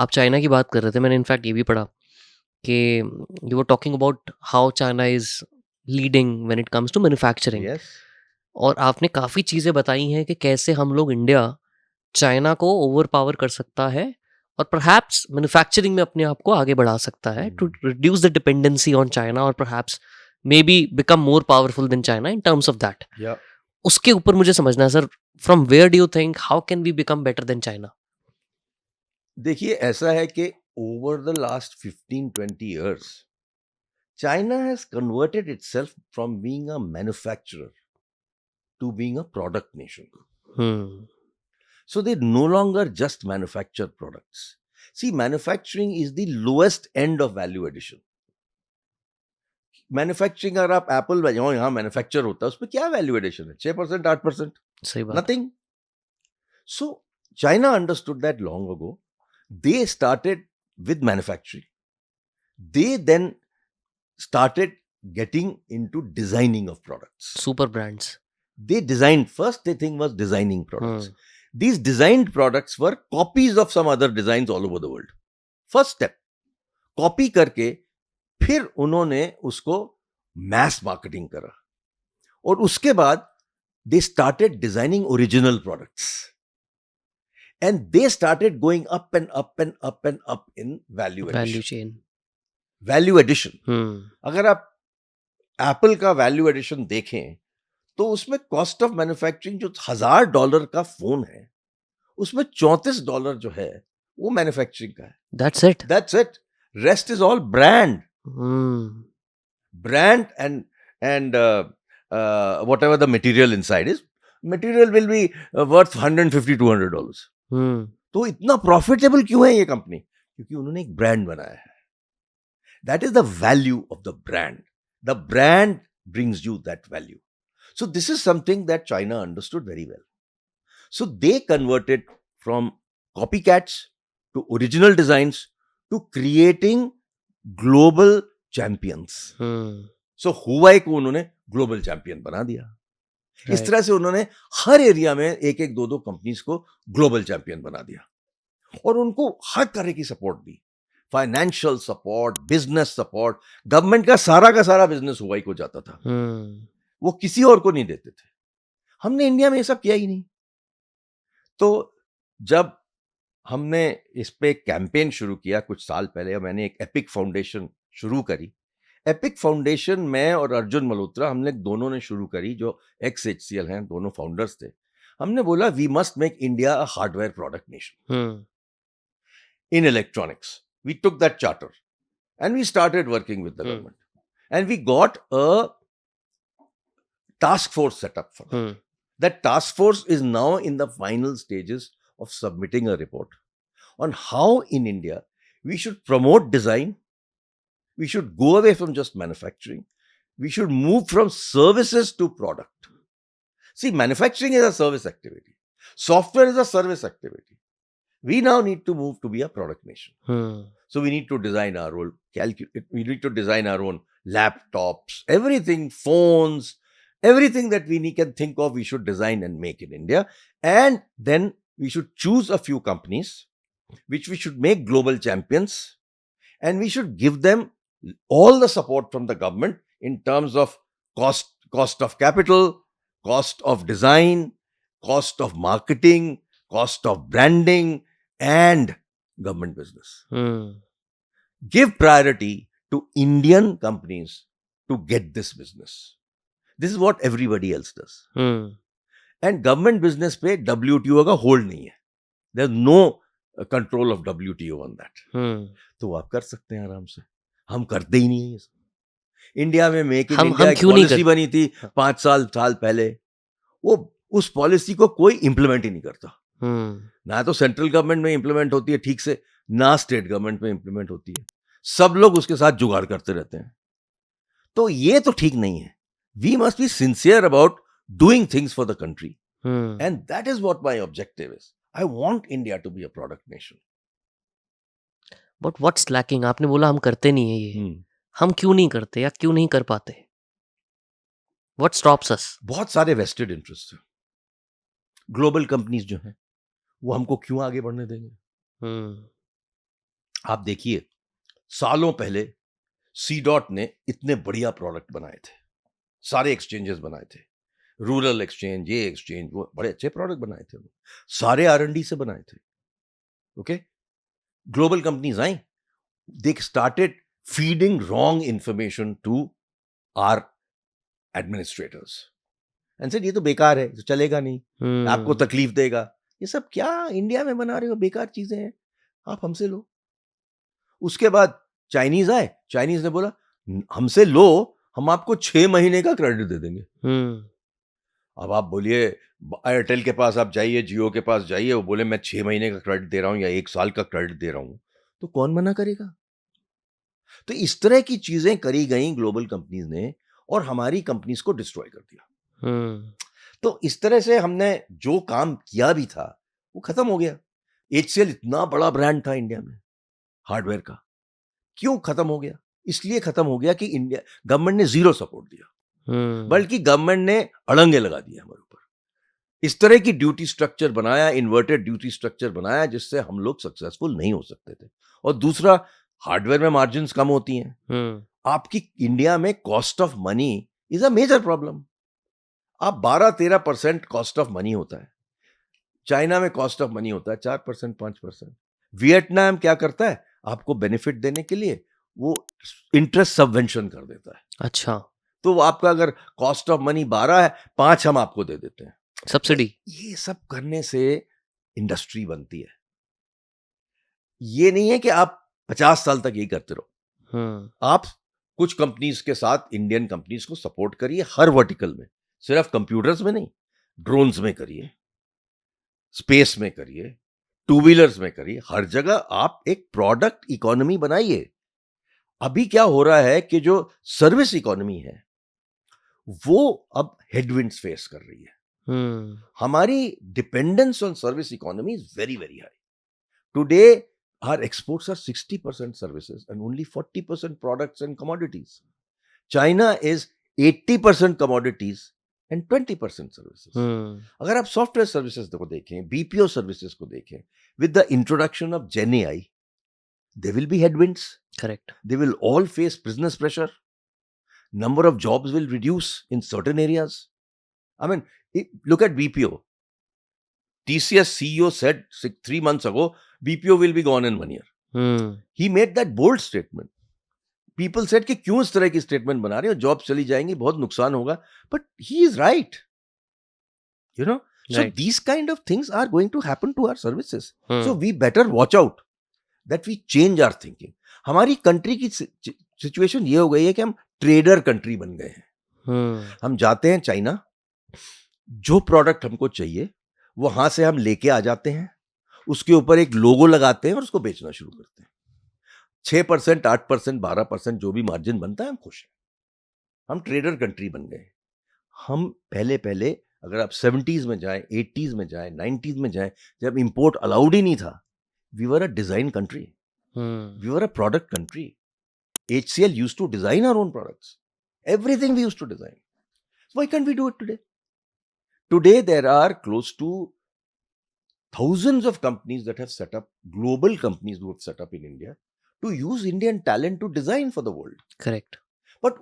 आप चाइना की बात कर रहे थे, मैंने इनफैक्ट ये भी पढ़ा कि you were talking about how China is leading when it comes to manufacturing. Yes, और आपने काफ़ी चीज़ें बताई हैं कि कैसे हम लोग इंडिया चाइना को ओवर पावर कर सकता है और परहैप्स मैन्युफैक्चरिंग में अपने आप को आगे बढ़ा सकता है to reduce the dependency on China और perhaps may be become more powerful than China in terms of that. या उसके ऊपर मुझे समझना है sir, from where do you think how can we become better than China? देखिए ऐसा है कि over the last 15-20 years China has converted itself from being a manufacturer to being a product nation. Hmm. So they no longer just manufacture products. See, manufacturing is the lowest end of value addition. Manufacturing अगर आप Apple बजाओ यहाँ manufacture होता है उसमें क्या value addition है? 6% 8%, सही बात है। Nothing. So China understood that long ago. They started with manufacturing. They then started getting into designing of products. Super brands. They designed, first the thing was designing products. These designed products were copies of some other designs all over the world. First step, copy करके फिर उन्होंने उसको mess marketing करा और उसके बाद they started designing original products and they started going up and up and up and up in value value chain. Value addition. अगर आप एप्पल का वैल्यू एडिशन देखें तो उसमें कॉस्ट ऑफ मैन्युफैक्चरिंग जो $1000 का फोन है उसमें $34 जो है वो मैन्युफैक्चरिंग का है. That's it. That's it. Rest is all brand. Brand and whatever the material inside is, material will be worth $150-200. तो इतना प्रॉफिटेबल क्यों है ये कंपनी? क्योंकि उन्होंने एक ब्रांड बनाया है. That is the value of the brand. The brand brings you that value. So this is something that China understood very well. So they converted from copycats to original designs to creating global champions. So Huawei को उन्होंने global champion बना दिया. इस तरह से उन्होंने हर area में एक एक दो कंपनीज को ग्लोबल चैंपियन बना दिया और उनको हर तरह की सपोर्ट दी. Financial support, business support. Government का सारा बिजनेस हुआई को जाता था. वो किसी और को नहीं देते थे. हमने इंडिया में ये सब किया ही नहीं. तो जब हमने इस पे कैंपेन शुरू किया कुछ साल पहले, मैंने एक एपिक फाउंडेशन शुरू करी. एपिक फाउंडेशन मैं और अर्जुन मल्होत्रा हमने दोनों ने शुरू करी, जो एक्स HCL हैं, दोनों फाउंडर्स थे. हमने बोला we must make India a hardware product nation in electronics. We took that charter and we started working with the government. And we got a task force set up for that. That task force is now in the final stages of submitting a report on how in India we should promote design. We should go away from just manufacturing. We should move from services to product. See, manufacturing is a service activity. Software is a service activity. We now need to move to be a product nation. So we need to design our own we need to design our own laptops, everything, phones, everything that we can think of, we should design and make in India. And then we should choose a few companies which we should make global champions, and we should give them all the support from the government in terms of cost of capital, cost of design, cost of marketing, cost of branding, and government business. Give priority to Indian companies to get this business. This is what everybody else does. And government business पे WTO का hold नहीं है. There's no control of WTO on that. तो आप कर सकते हैं आराम से. हम करते ही नहीं है ये सब. इंडिया में मेक इन इंडिया एक पॉलिसी बनी थी 5 साल पहले. वो उस पॉलिसी को कोई इंप्लीमेंट ही नहीं करता. ना तो सेंट्रल गवर्नमेंट में इंप्लीमेंट होती है ठीक से, ना स्टेट गवर्नमेंट में इंप्लीमेंट होती है. सब लोग उसके साथ जुगाड़ करते रहते हैं. तो ये तो ठीक नहीं है. We must be sincere about doing things for the country, and that is what my objective is. I want India to be a product nation. But what's lacking? आपने बोला हम करते नहीं है ये. हम क्यों नहीं करते या क्यों नहीं कर पाते? व्हाट स्टॉप्स अस? बहुत सारे वेस्टेड इंटरेस्ट है. ग्लोबल कंपनीज जो हैं वो हमको क्यों आगे बढ़ने देंगे? आप देखिए, सालों पहले सी डॉट ने इतने बढ़िया प्रोडक्ट बनाए थे, सारे एक्सचेंजेस बनाए थे, रूरल एक्सचेंज, ये एक्सचेंज, वो बड़े अच्छे प्रोडक्ट बनाए थे, सारे R&D से बनाए थे. ओके, ग्लोबल कंपनीज आई, they started feeding wrong information to our administrators and said ये तो बेकार है, तो चलेगा नहीं, आपको तकलीफ देगा. ये सब क्या इंडिया में बना रहे हो, बेकार चीजें हैं, आप हमसे लो. उसके बाद चाइनीज आए, चाइनीज ने बोला हमसे लो, हम आपको 6 महीने का क्रेडिट दे देंगे. अब आप बोलिए, एयरटेल के पास आप जाइए, जियो के पास जाइए, वो बोले मैं 6 महीने का क्रेडिट दे रहा हूं या 1 साल का क्रेडिट दे रहा हूं, तो कौन मना करेगा? तो इस तरह की चीजें करी गई ग्लोबल कंपनीज ने और हमारी कंपनीज को डिस्ट्रॉय कर दिया. तो इस तरह से हमने जो काम किया भी था वो खत्म हो गया. HCL इतना बड़ा ब्रांड था इंडिया में हार्डवेयर का, क्यों खत्म हो गया? इसलिए खत्म हो गया कि इंडिया गवर्नमेंट ने जीरो सपोर्ट दिया, बल्कि गवर्नमेंट ने अड़ंगे लगा दिए हमारे ऊपर. इस तरह की ड्यूटी स्ट्रक्चर बनाया, इन्वर्टेड ड्यूटी स्ट्रक्चर बनाया, जिससे हम लोग सक्सेसफुल नहीं हो सकते थे. और दूसरा, हार्डवेयर में मार्जिन कम होती हैं. आपकी इंडिया में cost of money is a major problem. आप 12-13% कॉस्ट ऑफ मनी होता है. चाइना में कॉस्ट ऑफ मनी होता है 4%, 5%. वियतनाम क्या करता है, आपको बेनिफिट देने के लिए वो इंटरेस्ट सबवेंशन कर देता है. अच्छा, तो आपका अगर कॉस्ट ऑफ मनी 12 है, 5 हम आपको दे देते हैं, सब्सिडी. ये सब करने से इंडस्ट्री बनती है. ये नहीं है कि आप 50 साल तक यही करते रहो. आप कुछ कंपनीज के साथ इंडियन कंपनीज को सपोर्ट करिए हर वर्टिकल में, सिर्फ कंप्यूटर्स में नहीं, ड्रोन्स में करिए, स्पेस में करिए, टू व्हीलर्स में करिए, हर जगह आप एक प्रोडक्ट इकोनॉमी बनाइए. अभी क्या हो रहा है कि जो सर्विस इकोनॉमी है वो अब हेडविंड्स फेस कर रही है. हमारी dependence on service economy is very very high. Today our exports are 60% services and only 40% products and commodities. China is 80% commodities and 20% services. अगर आप सॉफ्टवेयर सर्विसेज को देखें, BPO सर्विसेज को देखें, with the introduction of Gen AI, there will be headwinds. Correct. They will all face business pressure. Number of jobs will reduce in certain areas. I mean, look at BPO. TCS CEO said 3 months ago, BPO will be gone in 1 year. He made that bold statement. People said कि क्यों इस तरह की statement बना रहे हो, job चली जाएंगी, बहुत नुकसान होगा. But he is right. You know, so Right. these kind of things are going to happen to our services. So we better watch out that we change our thinking. हमारी country की situation ये हो गई है कि हम trader country बन गए हैं. हम जाते हैं चाइना, जो प्रोडक्ट हमको चाहिए वहां से हम लेके आ जाते हैं, उसके ऊपर एक लोगो लगाते हैं और उसको बेचना शुरू करते हैं. 6%, 8%, 12% जो भी मार्जिन बनता है, हम खुश हैं. हम ट्रेडर कंट्री बन गए. हम पहले अगर आप 70s में जाएं, 80s में जाएं, 90s में जाएं, जब इंपोर्ट अलाउड ही नहीं था, we were a design country, we were a product country. HCL used to design our own products. Everything we used to design. Why can't we do it today? Today there are close to thousands of companies that have set up, global companies who have set up in India to use Indian talent to design for the world. Correct. But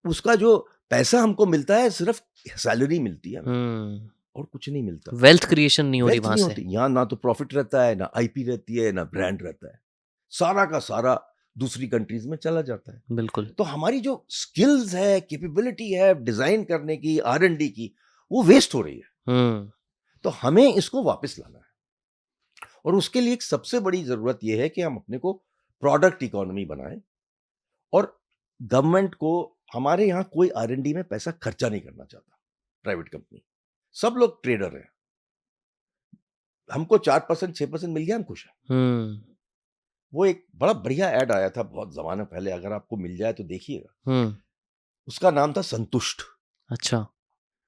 उसका जो पैसा हमको मिलता है, सिर्फ salary मिलती है और कुछ नहीं मिलता. वेल्थ क्रिएशन नहीं हो रही वहां से. यहाँ ना तो प्रॉफिट रहता है, ना IP रहती है, ना ब्रांड रहता है. सारा का सारा दूसरी कंट्रीज में चला जाता है. बिल्कुल. तो हमारी जो स्किल्स है, कैपेबिलिटी है डिजाइन करने की, R&D की, वो वेस्ट हो रही है. तो हमें इसको वापस लाना है और उसके लिए एक सबसे बड़ी जरूरत यह है कि हम अपने को प्रोडक्ट इकोनॉमी बनाएं. और गवर्नमेंट को, हमारे यहाँ कोई R&D में पैसा खर्चा नहीं करना चाहता. प्राइवेट कंपनी, सब लोग ट्रेडर हैं. हमको 4%, 6% मिल गया, हम खुश हैं. वो एक बड़ा बढ़िया ऐड आया था बहुत जमाना पहले, अगर आपको मिल जाए तो देखिएगा. उसका नाम था संतुष्ट. अच्छा.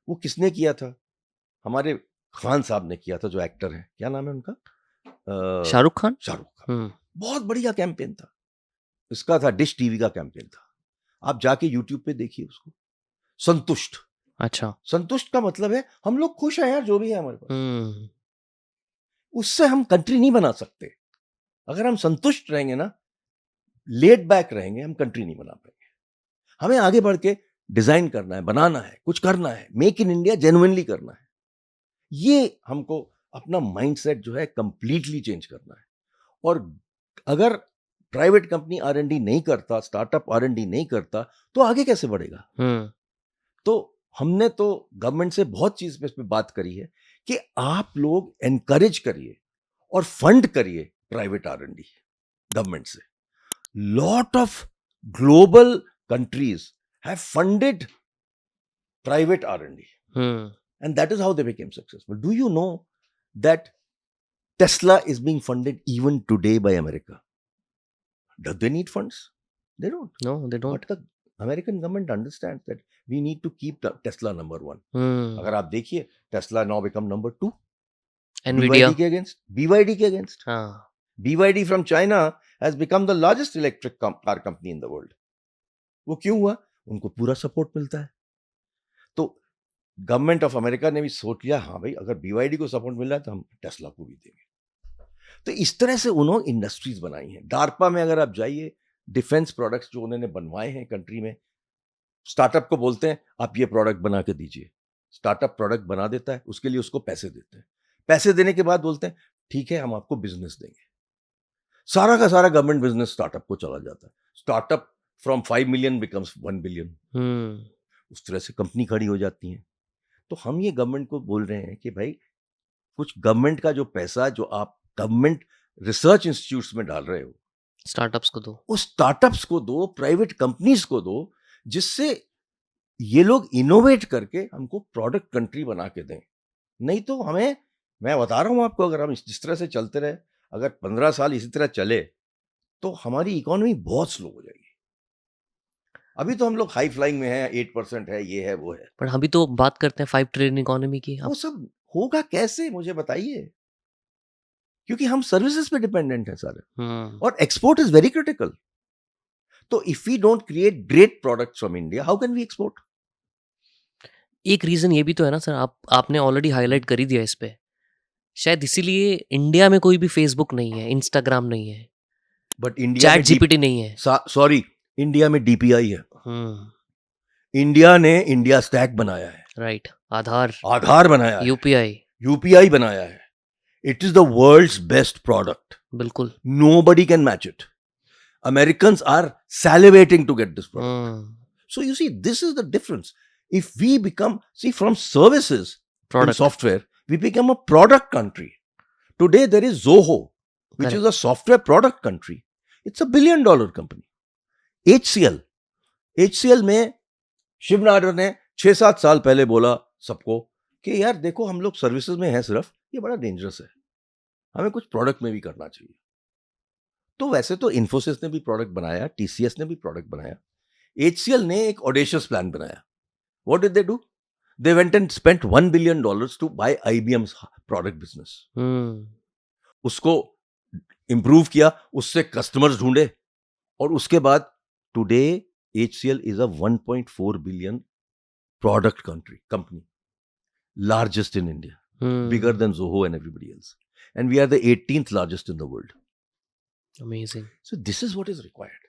वो किसने किया था? हमारे खान साहब ने किया था, जो एक्टर है, क्या नाम है उनका? शाहरुख खान. बहुत बढ़िया कैंपेन था. इसका था, डिश टीवी का कैंपेन था. आप जाके यूट्यूब पे देखिए उसको, संतुष्ट. अच्छा. संतुष्ट का मतलब है हम लोग खुश हैं यार, जो भी है हमारे पास. उससे हम कंट्री नहीं बना सकते. अगर हम संतुष्ट रहेंगे ना, लेट बैक रहेंगे, हम कंट्री नहीं बना पाएंगे। हमें आगे बढ़ के डिजाइन करना है, बनाना है, कुछ करना है, मेक इन इंडिया जेन्युइनली करना है। ये हमको अपना माइंडसेट जो है कंप्लीटली चेंज करना है। और अगर प्राइवेट कंपनी R&D नहीं करता, स्टार्टअप R&D नहीं करता, तो आगे कैसे बढ़ेगा? तो हमने तो गवर्नमेंट से बहुत चीज पे बात करी है कि आप लोग एनकरेज करिए और फंड करिए प्राइवेट R&D गवर्नमेंट से। Lot of global countries have funded private R&D and that is how they became successful. Do you know that Tesla is being funded even today by America? Do they need funds? They don't. No, they don't. But the American government understands that we need to keep Tesla number one. अगर आप देखिए, Tesla now become number 2. Nvidia BYD के against. हाँ. BYD from China has become the largest electric car company in the world. वो क्यों हुआ? उनको पूरा सपोर्ट मिलता है। तो गवर्नमेंट ऑफ अमेरिका ने भी सोच लिया, हाँ भाई, अगर BYD को सपोर्ट मिल रहा है तो हम टेस्ला को भी देंगे। तो इस तरह से उन्होंने इंडस्ट्रीज बनाई हैं। डार्पा में अगर आप जाइए, डिफेंस प्रोडक्ट्स जो उन्होंने बनवाए हैं कंट्री में, स्टार्टअप को बोलते हैं आप ये प्रोडक्ट बना के दीजिए, स्टार्टअप प्रोडक्ट बना देता है, उसके लिए उसको पैसे देते हैं। पैसे देने के बाद बोलते हैं ठीक है हम आपको बिजनेस देंगे। सारा का सारा गवर्नमेंट बिजनेस स्टार्टअप को चला जाता है। Startup from 5 million becomes 1 billion. उस तरह से कंपनी खड़ी हो जाती है। तो हम ये गवर्नमेंट को बोल रहे हैं कि भाई, कुछ गवर्नमेंट का जो पैसा जो आप गवर्नमेंट रिसर्च इंस्टीट्यूट्स में डाल रहे हो, स्टार्टअप्स को दो, उस स्टार्टअप्स को दो, प्राइवेट कंपनीज को दो, जिससे ये लोग इनोवेट करके हमको प्रोडक्ट कंट्री बना के दें। नहीं तो हमें, मैं बता रहा हूं आपको, अगर हम जिस तरह से चलते रहे, अगर 15 साल इसी तरह चले तो हमारी इकोनॉमी बहुत स्लो हो जाएगी। अभी तो हम लोग हाई फ्लाइंग में हैं, 8% है, ये है वो है, पर अभी तो बात करते हैं 5 ट्रिलियन इकोनॉमी की। वो सब होगा कैसे, मुझे बताइए, क्योंकि हम सर्विसेज पे डिपेंडेंट हैं सारे, और एक्सपोर्ट इज वेरी क्रिटिकल। तो if we don't create great products from India, how can we export? एक रीजन ये भी तो है ना सर, आपने ऑलरेडी हाईलाइट कर ही दिया इस पे, शायद इसीलिए इंडिया में कोई भी फेसबुक नहीं है, इंस्टाग्राम नहीं है, बट इंडिया चैट जीपीटी नहीं है। सॉरी, इंडिया में DPI है। इंडिया ने इंडिया स्टैक बनाया है, राइट, आधार बनाया है, UPI बनाया है। It is the world's best product. बिल्कुल, nobody can match it. Americans are salivating to get this product. So you see, this is the difference. If we become, see, from services and software, we become a product country. Today there is Zoho, which is a software product country. It's $1 billion company. HCL में शिव नाडर ने 6-7 साल पहले बोला सबको कि यार देखो, हम लोग सर्विसेज में हैं सिर्फ, ये बड़ा डेंजरस है, हमें कुछ प्रोडक्ट में भी करना चाहिए। तो वैसे तो इन्फोसिस ने भी प्रोडक्ट बनाया, TCS ने भी प्रोडक्ट बनाया, HCL ने एक ऑडेशियस प्लान बनाया। What did they do? They went and spent $1 billion to buy IBM's product business. उसको इंप्रूव किया, उससे कस्टमर्स ढूंढे, और उसके बाद today HCL is a 1.4 billion product company, largest in India, bigger than Zoho and everybody else, and we are the 18th largest in the world. Amazing. So this is what is required.